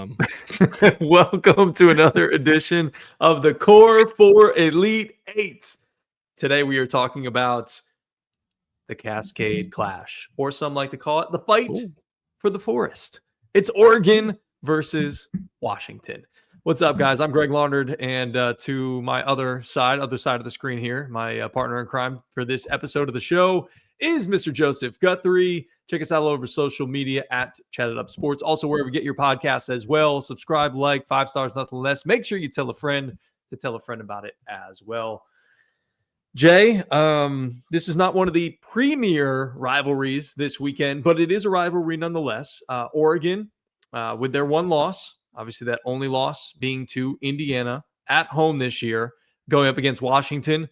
am. Welcome to another edition of the Core 4 Elite Eights. Today we are talking about the Cascade Clash, or some like to call it the fight Ooh. for the forest. It's Oregon versus Washington. What's up, guys? I'm Greg Launderd, and to my other side of the screen here, my partner in crime for this episode of the show is Mr. Joseph Guthrie. Check us out all over social media at Chat It Up Sports. Also, wherever you get your podcasts as well. Subscribe, like, 5 stars, nothing less. Make sure you tell a friend to tell a friend about it as well. Jay, this is not one of the premier rivalries this weekend, but it is a rivalry nonetheless. Oregon, with their one loss, obviously that only loss being to Indiana at home this year, going up against Washington.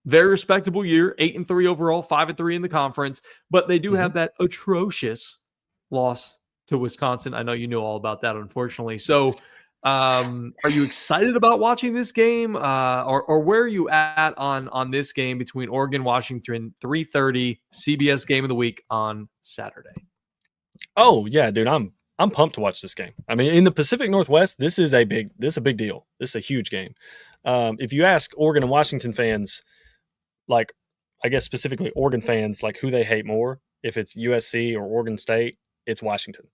Very respectable year, 8-3 overall, 5-3 in the conference, but they do have that atrocious loss to Wisconsin. I know you know all about that, unfortunately. So, are you excited about watching this game, or where are you at on this game between Oregon Washington, 3:30 CBS game of the week on Saturday? Oh yeah, dude, I'm pumped to watch this game. I mean, in the Pacific Northwest, this is a big deal. This is a huge game. If you ask Oregon and Washington fans, like I guess specifically Oregon fans, like who they hate more, if it's USC or Oregon State, it's Washington.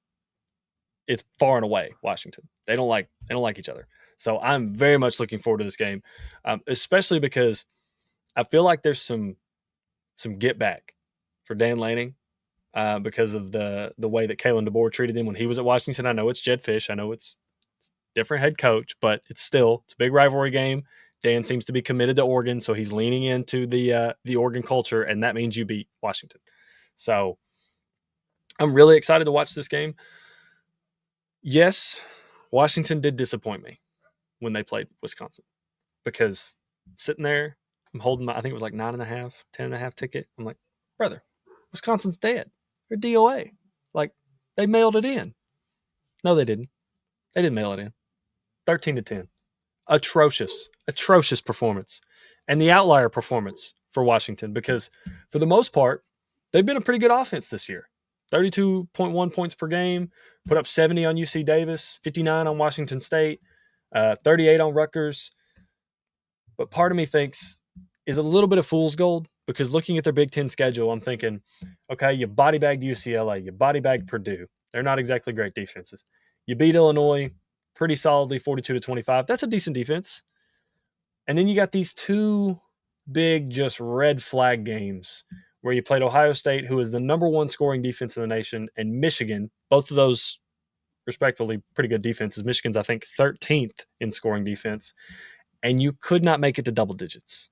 It's far and away Washington. They don't like each other. So I'm very much looking forward to this game, especially because I feel like there's some get back for Dan Lanning because of the way that Kalen DeBoer treated him when he was at Washington. I know it's Jed Fish. I know it's different head coach, but it's a big rivalry game. Dan seems to be committed to Oregon, so he's leaning into the Oregon culture, and that means you beat Washington. So I'm really excited to watch this game. Yes, Washington did disappoint me when they played Wisconsin because sitting there, I'm holding I think it was like 9.5, 10.5 ticket. I'm like, brother, Wisconsin's dead. They're DOA. Like, they mailed it in. No, they didn't. They didn't mail it in. 13-10. Atrocious performance. And the outlier performance for Washington because for the most part, they've been a pretty good offense this year. 32.1 points per game, put up 70 on UC Davis, 59 on Washington State, 38 on Rutgers. But part of me thinks is a little bit of fool's gold because looking at their Big Ten schedule, I'm thinking, okay, you body bagged UCLA, you body bagged Purdue. They're not exactly great defenses. You beat Illinois pretty solidly, 42-25. That's a decent defense. And then you got these two big just red flag games where you played Ohio State, who is the number one scoring defense in the nation, and Michigan, both of those respectively pretty good defenses. Michigan's, I think, 13th in scoring defense, and you could not make it to double digits.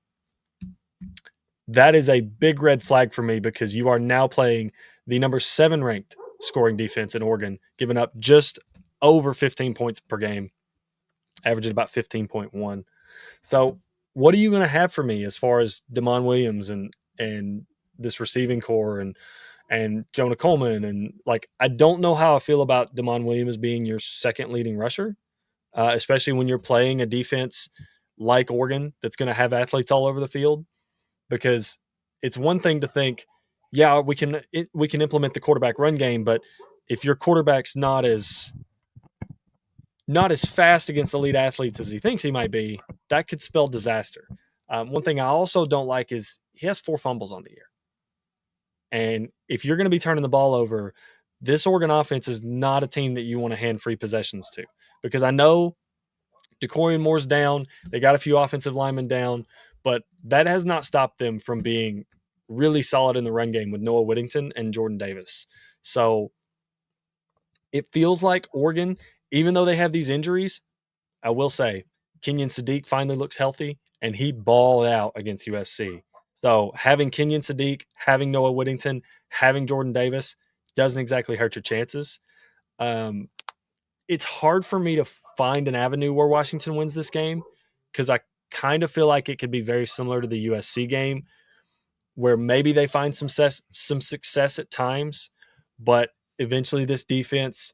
That is a big red flag for me because you are now playing the number 7 ranked scoring defense in Oregon, giving up just over 15 points per game, averaging about 15.1. So what are you going to have for me as far as Damon Williams and this receiving core and Jonah Coleman? And like, I don't know how I feel about Damon Williams being your second leading rusher, especially when you're playing a defense like Oregon that's going to have athletes all over the field, because it's one thing to think, yeah, we can implement the quarterback run game, but if your quarterback's not as fast against elite athletes as he thinks he might be, that could spell disaster. One thing I also don't like is he has 4 fumbles on the year. And if you're going to be turning the ball over, this Oregon offense is not a team that you want to hand free possessions to. Because I know DeCorian Moore's down. They got a few offensive linemen down. But that has not stopped them from being really solid in the run game with Noah Whittington and Jordan Davis. So it feels like Oregon, even though they have these injuries, I will say Kenyon Sadiq finally looks healthy, and he balled out against USC. So having Kenyon Sadiq, having Noah Whittington, having Jordan Davis doesn't exactly hurt your chances. It's hard for me to find an avenue where Washington wins this game because I kind of feel like it could be very similar to the USC game where maybe they find some success at times, but eventually this defense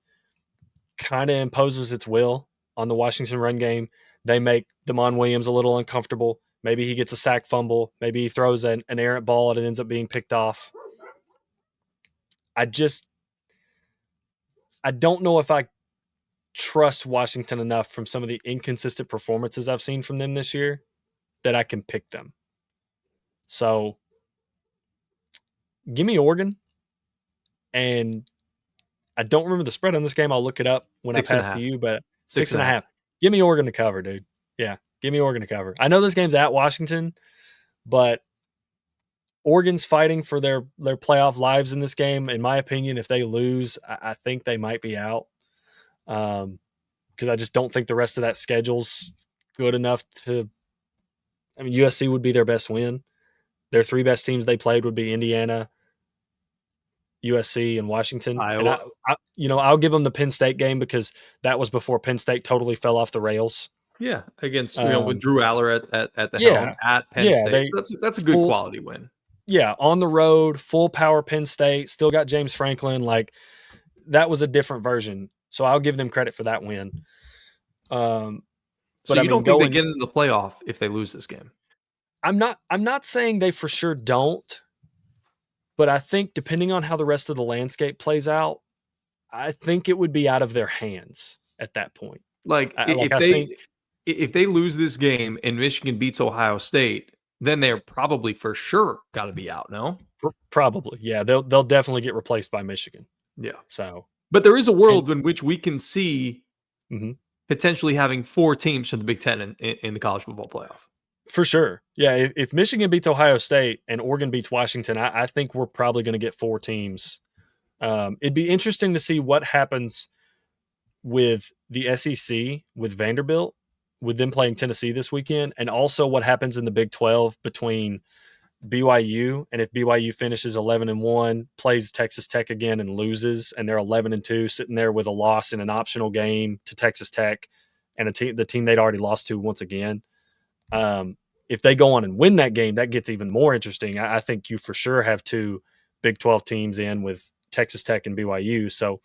kind of imposes its will on the Washington run game. They make Damon Williams a little uncomfortable. Maybe he gets a sack fumble. Maybe he throws an errant ball and it ends up being picked off. I don't know if I trust Washington enough from some of the inconsistent performances I've seen from them this year that I can pick them. So give me Oregon. And I don't remember the spread on this game. I'll look it up when I pass to you, but 6.5. Give me Oregon to cover, dude. Yeah, give me Oregon to cover. I know this game's at Washington, but Oregon's fighting for their playoff lives in this game. In my opinion, if they lose, I think they might be out. Because I just don't think the rest of that schedule's good enough to. I mean, USC would be their best win. Their three best teams they played would be Indiana, USC, and Washington. Iowa. And I'll give them the Penn State game because that was before Penn State totally fell off the rails. Yeah, against with Drew Aller at the yeah, helm at Penn State. So that's a good quality win. Yeah, on the road, full power Penn State, still got James Franklin. Like, that was a different version. So I'll give them credit for that win. So you don't think they get into the playoff if they lose this game? I'm not saying they for sure don't, but I think depending on how the rest of the landscape plays out, I think it would be out of their hands at that point. If they lose this game and Michigan beats Ohio State, then they're probably for sure got to be out. No, probably, yeah. They'll definitely get replaced by Michigan. Yeah. So, but there is a world in which we can see potentially having 4 teams from the Big Ten in the college football playoff. For sure. Yeah. If Michigan beats Ohio State and Oregon beats Washington, I think we're probably going to get 4 teams. It'd be interesting to see what happens with the SEC, with Vanderbilt, with them playing Tennessee this weekend, and also what happens in the Big 12 between BYU, and if BYU finishes 11-1, plays Texas Tech again and loses, and they're 11-2, sitting there with a loss in an optional game to Texas Tech and the team they'd already lost to once again. If they go on and win that game, that gets even more interesting. I think you for sure have 2 Big 12 teams in with Texas Tech and BYU. So,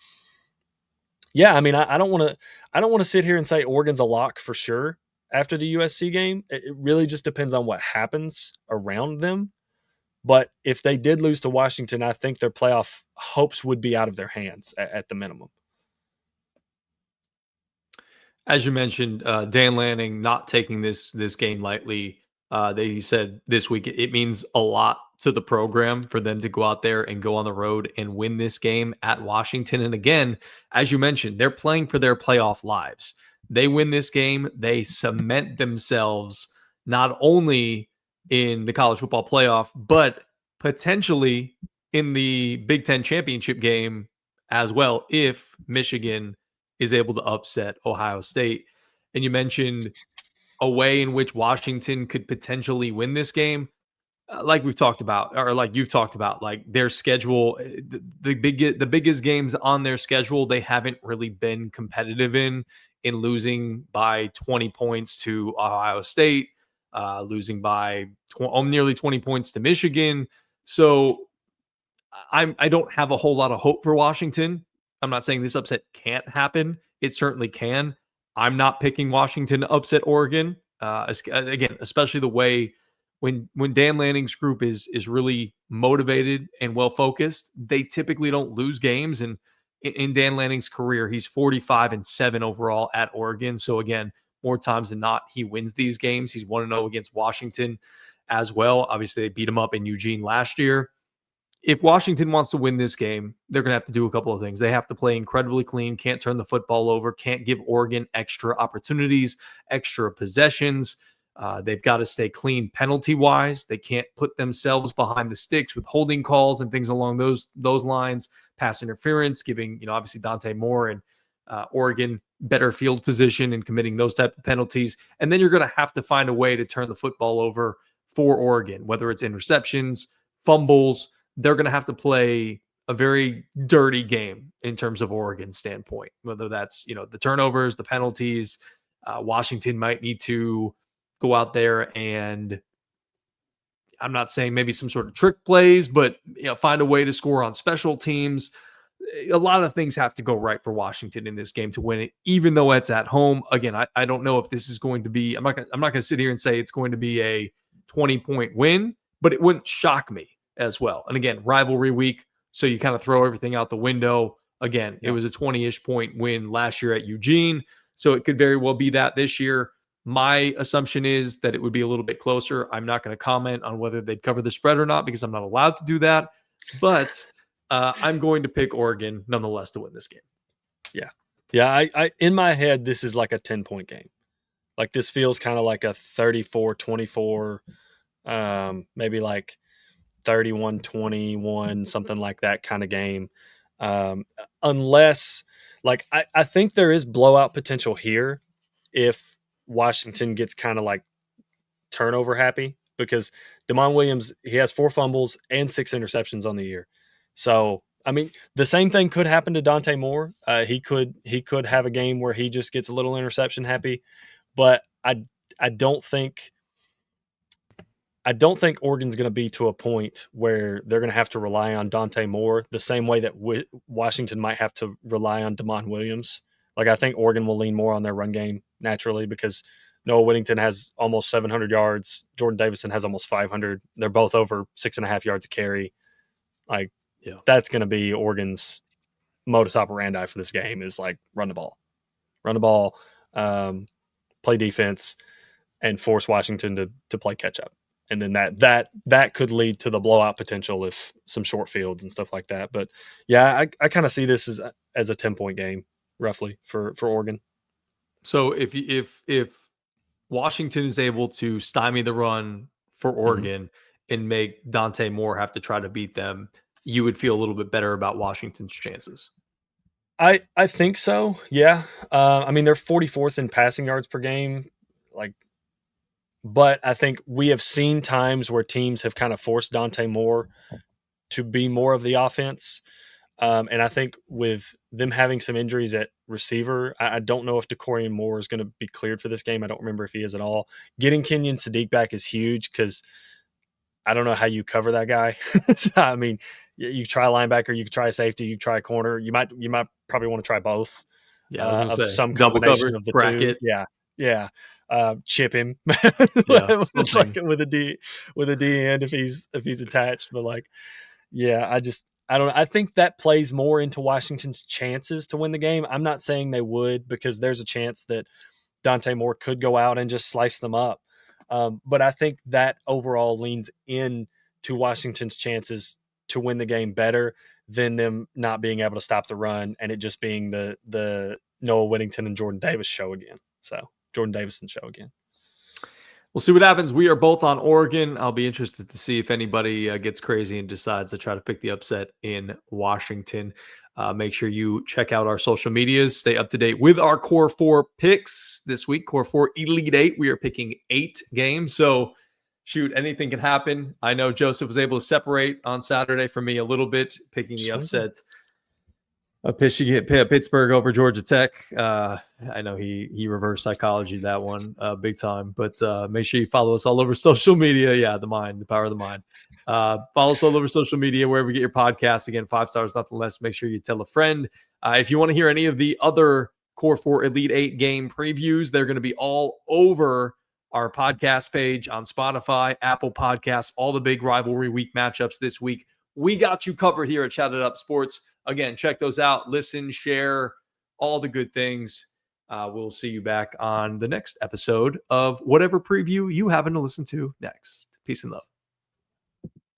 yeah, I mean, I don't want to sit here and say Oregon's a lock for sure after the USC game. It really just depends on what happens around them. But if they did lose to Washington, I think their playoff hopes would be out of their hands at the minimum. As you mentioned, Dan Lanning not taking this game lightly. They said this week it means a lot to the program for them to go out there and go on the road and win this game at Washington. And again, as you mentioned, they're playing for their playoff lives. They win this game, they cement themselves not only in the college football playoff, but potentially in the Big Ten championship game as well, if Michigan is able to upset Ohio State. And you mentioned a way in which Washington could potentially win this game. Like we've talked about, or like you've talked about, like their schedule, the biggest games on their schedule, they haven't really been competitive in losing by 20 points to Ohio State, losing by nearly 20 points to Michigan. So I don't have a whole lot of hope for Washington. I'm not saying this upset can't happen. It certainly can. I'm not picking Washington to upset Oregon. Again, especially the way when Dan Lanning's group is really motivated and well focused, they typically don't lose games. And in Dan Lanning's career, he's 45-7 overall at Oregon. So again, more times than not, he wins these games. He's 1-0 against Washington as well. Obviously, they beat him up in Eugene last year. If Washington wants to win this game, they're going to have to do a couple of things. They have to play incredibly clean, can't turn the football over, can't give Oregon extra opportunities, extra possessions. They've got to stay clean penalty-wise. They can't put themselves behind the sticks with holding calls and things along those lines, pass interference, giving, obviously Dante Moore and Oregon better field position and committing those type of penalties. And then you're going to have to find a way to turn the football over for Oregon, whether it's interceptions, fumbles. They're going to have to play a very dirty game in terms of Oregon's standpoint, whether that's, the turnovers, the penalties. Washington might need to go out there and, I'm not saying maybe some sort of trick plays, but find a way to score on special teams. A lot of things have to go right for Washington in this game to win it, even though it's at home. Again, I don't know if this is going to be, I'm not going to sit here and say it's going to be a 20-point win, but it wouldn't shock me as well. And again, rivalry week, so you kind of throw everything out the window. Again, it Yeah. was a 20-ish point win last year at Eugene, so it could very well be that this year. My assumption is that it would be a little bit closer. I'm not going to comment on whether they'd cover the spread or not because I'm not allowed to do that. But I'm going to pick Oregon nonetheless to win this game. Yeah. Yeah. I in my head, this is like a 10-point game. Like this feels kind of like a 34-24, maybe like 31-21, something like that kind of game. Unless, like, I think there is blowout potential here if Washington gets kind of like turnover happy because Damon Williams, he has 4 fumbles and 6 interceptions on the year. So, I mean, the same thing could happen to Dante Moore. He could have a game where he just gets a little interception happy, but I don't think Oregon's going to be to a point where they're going to have to rely on Dante Moore the same way that Washington might have to rely on Damon Williams. Like I think Oregon will lean more on their run game naturally because Noah Whittington has almost 700 yards. Jordan Davison has almost 500. They're both over 6.5 yards a carry. Like that's going to be Oregon's modus operandi for this game is like run the ball, play defense, and force Washington to play catch up. And then that could lead to the blowout potential if some short fields and stuff like that. But yeah, I kind of see this as a 10-point game roughly for Oregon. So if Washington is able to stymie the run for Oregon and make Dante Moore have to try to beat them, you would feel a little bit better about Washington's chances. I think so. Yeah. I mean, they're 44th in passing yards per game. Like, but I think we have seen times where teams have kind of forced Dante Moore to be more of the offense. And I think with them having some injuries at receiver, I don't know if Decorian Moore is going to be cleared for this game. I don't remember if he is at all. Getting Kenyon Sadiq back is huge because I don't know how you cover that guy. So, I mean, you try a linebacker, you can try a safety, you try a corner. You might probably want to try both. Yeah, I was going to say some double combination cover of the bracket. two. Yeah. Chip him, Yeah, like with a D end if he's attached. But like, yeah, I don't know. I think that plays more into Washington's chances to win the game. I'm not saying they would because there's a chance that Dante Moore could go out and just slice them up. But I think that overall leans in to Washington's chances to win the game better than them not being able to stop the run and it just being the Noah Whittington and Jordan Davis show again. So Jordan Davison show again. We'll see what happens. We are both on Oregon. I'll be interested to see if anybody gets crazy and decides to try to pick the upset in Washington. Make sure you check out our social medias. Stay up to date with our Core 4 picks this week. Core 4 Elite 8. We are picking 8 games. So, shoot, anything can happen. I know Joseph was able to separate on Saturday for me a little bit, picking the upsets. Pittsburgh over Georgia Tech. I know he reversed psychology that one big time. But make sure you follow us all over social media. Yeah, the power of the mind. Follow us all over social media, wherever you get your podcast. Again, 5 stars, nothing less. Make sure you tell a friend. If you want to hear any of the other Core 4 Elite 8 game previews, they're going to be all over our podcast page on Spotify, Apple Podcasts, all the big rivalry week matchups this week. We got you covered here at Chat It Up Sports. Again, check those out. Listen, share, all the good things. We'll see you back on the next episode of whatever preview you happen to listen to next. Peace and love.